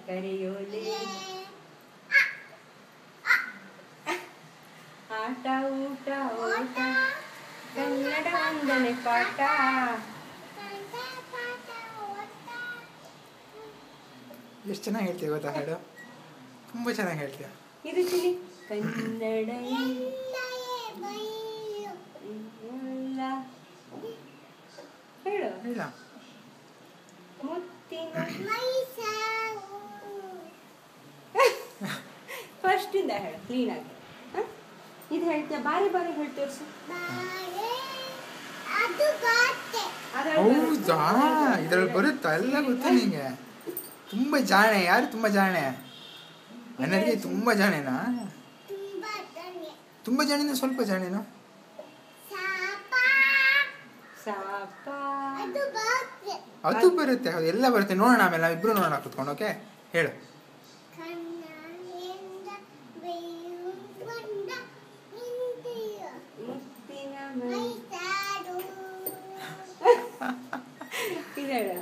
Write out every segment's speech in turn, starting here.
ಕರೆಯೋಲೆ ಆಟ ಊಟ ಓಟ ಕನ್ನಡ ವಂದನೆ ಪಾಠ. ಎಷ್ಟು ಚೆನ್ನಾಗಿ ಹೇಳ್ತೀಯ ಗೊತ್ತಾ ಹಾಡು, ತುಂಬ ಚೆನ್ನಾಗಿ ಹೇಳ್ತೀಯ. ಇದು ಚಿಲಿ ಕನ್ನಡ ಹೇಳು ಇಲ್ಲ ಮುತ್ತಿನ ಫಸ್ಟ್ ಇಂದ ಹೇಳು ಕ್ಲೀನ್ ಆಗಿ. ಇದು ಹೇಳ್ತೀಯ ಬಾರಿ ಬಾರಿ ಹೇಳ್ತೀವಿ ಹೌದಾ, ಇದ್ರಲ್ಲಿ ಬರುತ್ತಾ ಎಲ್ಲ ಗೊತ್ತು ನಿಂಗೆ. ತುಂಬ ಜಾಣೆ. ಯಾರು ತುಂಬ ಜಾಣೆ? ನನಗೆ ತುಂಬ ಜಾಣೆನಾ? ತುಂಬ ಜಾಣಿನ ಸ್ವಲ್ಪ ಜಾಣೆನಾ? ಅದು ಬರುತ್ತೆ, ಹೌದು ಎಲ್ಲ ಬರುತ್ತೆ. ನೋಡೋಣ ಆಮೇಲೆ ನಾವಿಬ್ರು ನೋಡೋಣ ಕುತ್ಕೊಂಡು. ಓಕೆ ಹೇಳು. ಇದು ಹೇಳು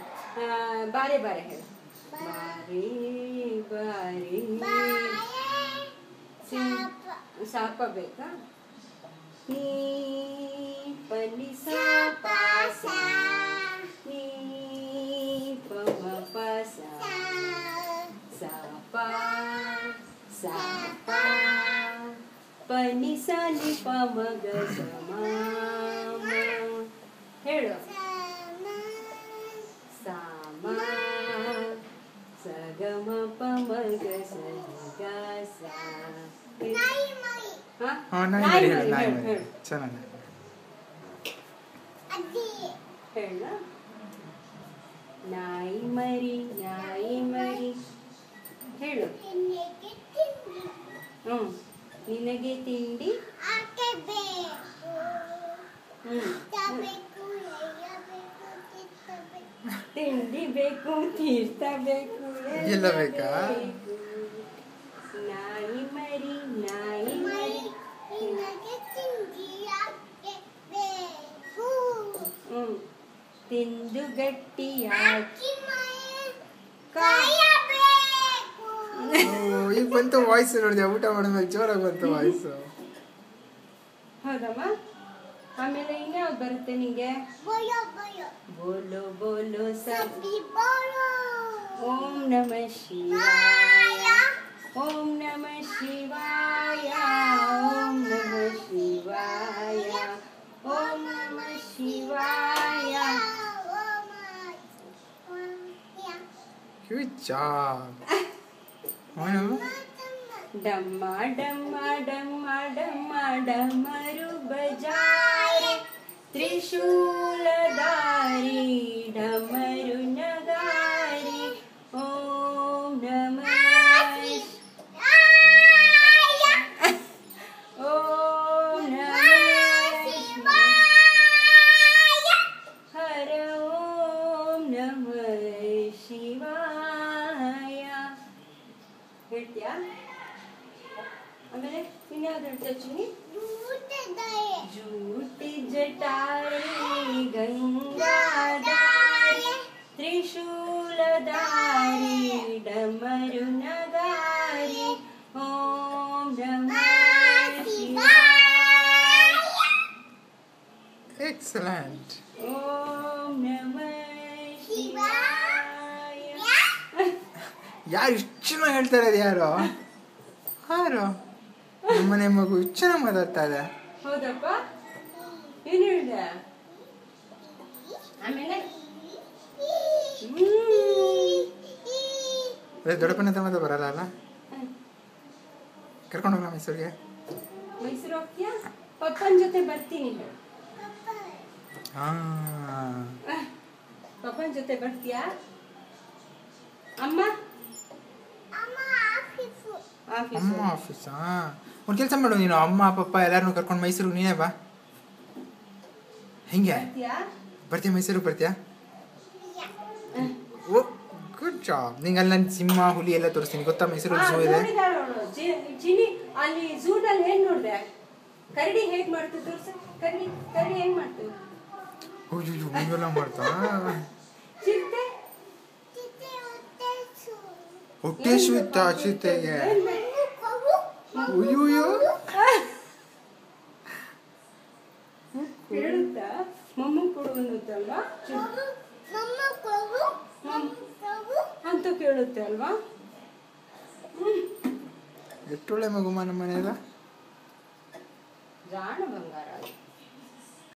ಬಾರೆ ಬಾರೆ ಹೇಳು. ಬಾರಿ ಬಾರಿ ಸಾಪ ಬೇಕಾ? ನೀ ಪನಿ ಸಾಪ ನೀ ಪಮ ಪಸ ಸಾಪ ಸಾಪ ಪನಿ ಸನಿ ಪಮ ಗ ಸಮ ಹೇಳು. ಸಾಮ ಸಗಮ ಪಮ ಗ ಸಗ ಸ. ಚೆನ್ನಾಗಿ ಹೇಳ. ನಾಯಿ ಮರಿ ಹೇಳು. ನಿನಗೆ ತಿಂಡಿ ತಿಂಡಿ ಬೇಕು, ತೀರ್ಥ ಬೇಕು, ಎಲ್ಲ ಬೇಕಾ? ನಾಯಿ ಮರಿ ತಿಂದು ಗಟ್ಟಿಯಾಗಿ ಈಗ ಬಂತು ವಾಯ್ಸ್. ನೋಡಿದೆ ಊಟ ಮಾಡಿದ್ಮೇಲೆ ಜೋರಾಗಿ ಬಂತು ವಾಯ್ಸ್. ಹೌದಮ್ಮ. ಆಮೇಲೆ ಇನ್ಯಾವ್ದು ಬರುತ್ತೆ ನಿಂಗೆ? ಬೋಲೋ ಬೋಲೋ ಸಬಿ ಓಂ ನಮಃ ಶಿವಾಯ ಓಂ ನಮಃ ಶಿವಾಯ ಓಂ ನಮಃ ಶಿವಾಯ ಓಂ ನಮಃ ಶಿವಾಯ. Good job. ಡಮ್ಮ ಡಮ್ಮ ಡಮ್ಮ ಡಮ್ಮ ಡಮರು ಬಜಾರೆ ತ್ರಿಶೂಲಧಾರಿ ಡಮರು ನಗಾರಿ ಓಂ ನಮಃ ಓಂ ನಮಃ ಹರ ಓಂ ನಮಃ ಶಿವಾಯ. ಹೇಳ್ತೀಯಾ? ಆಮೇಲೆ ಇನ್ಯಾವ್ದು ಹೇಳ್ತೀಯ ಚಿನ್ನಿ? ಜೂಟಿ ಜಟಾರಿ ಗಂಗಾಧಾರಿ ತ್ರಿಶೂಲಧಾರಿ ಡಮರು ನಗಾರಿ ಓಂ ನಮಃ ಶಿವಾಯ. Excellent. ಓಂ ನಮಃ ಶಿವಾಯ. ಯಾರು ಇಷ್ಟು ಚೆನ್ನಾಗಿ ಹೇಳ್ತಾ ಇರೋದು? ಯಾರು ನಮ್ಮನೆ ಮಗು ಇಷ್ಟು ಚೆನ್ನಾಗಿ ಮಾತಾಡ್ತಾ ಇದೆ. ಹೌದಪ್ಪ, ಏನು ಹೇಳಿದೆ? ಆಮೇಲೆ ದೊಡ್ಡಪ್ಪನ ತಮ್ಮದ ಬರಲ್ಲ ಅಲ್ಲ? ಕರ್ಕೊಂಡು ಹೋಗೋಣ ಮೈಸೂರಿಗೆ. ಮೈಸೂರು ಹೋಗ್ತೀಯಾ? ಪಪ್ಪನ ಜೊತೆ ಬರ್ತೀನಿ ಹೇಳು. ಪಪ್ಪನ ಜೊತೆ ಬರ್ತೀಯಾ? ಅಮ್ಮ ಆಫೀಸ್. ಒಂದು ಕೆಲಸ ಮಾಡು, ನೀನು ಅಮ್ಮ ಪಪ್ಪ ಎಲ್ಲಾರನ್ನೂ ಕರ್ಕೊಂಡು ಮೈಸೂರಿಗೆ ನೀನೇ ಬಾ. ಹೆಂಗೆ ಬರ್ತೀಯ? ಮೈಸೂರಿಗೆ ಬರ್ತೀಯಾ? ಓ ಗುಡ್ ಜಾಬ್. ನಿಂಗೆ ಅಲ್ಲಿ ನನ್ನ ಸಿಂಹ ಹುಲಿ ಎಲ್ಲ ತೋರಿಸ್ತೀನಿ. ಗೊತ್ತಾ ಮೈಸೂರಲ್ಲಿ ಝೂ ಇದೆ. ಚಿನಿ ಅಲ್ಲಿ ಝೂನಲ್ಲಿ ಹೇಗೆ ನೋಡಿದೆ? ಕರಡಿ ಹೇಗೆ ಮಾಡ್ತೀವಿ ತೋರಿಸ. ಕರಡಿ ಹೆಂಗೆ ಮಾಡ್ತೀವಿ? ಅಯ್ಯೋ ಹಿಂಗೆಲ್ಲ ಮಾಡ್ತಾ? ಚಿರತೆ ಹೊಟ್ಟೆ ಹಸಿವಿತ್ತ ಅಚ್ಯುತೆಗೆ. ಅಯ್ಯೋ ಹೇಳುತ್ತಾ ಮಮ್ಮ ಕೊಡು ಅನ್ನುತ್ತಲ್ವಾ ಅಂತ ಕೇಳುತ್ತೆ ಅಲ್ವಾ. ಎಷ್ಟೊಳ್ಳೆ ಮಗುಮ ನಮ್ಮ ಮನೆಯಲ್ಲ. ಜಾಣ ಬಂಗಾರ.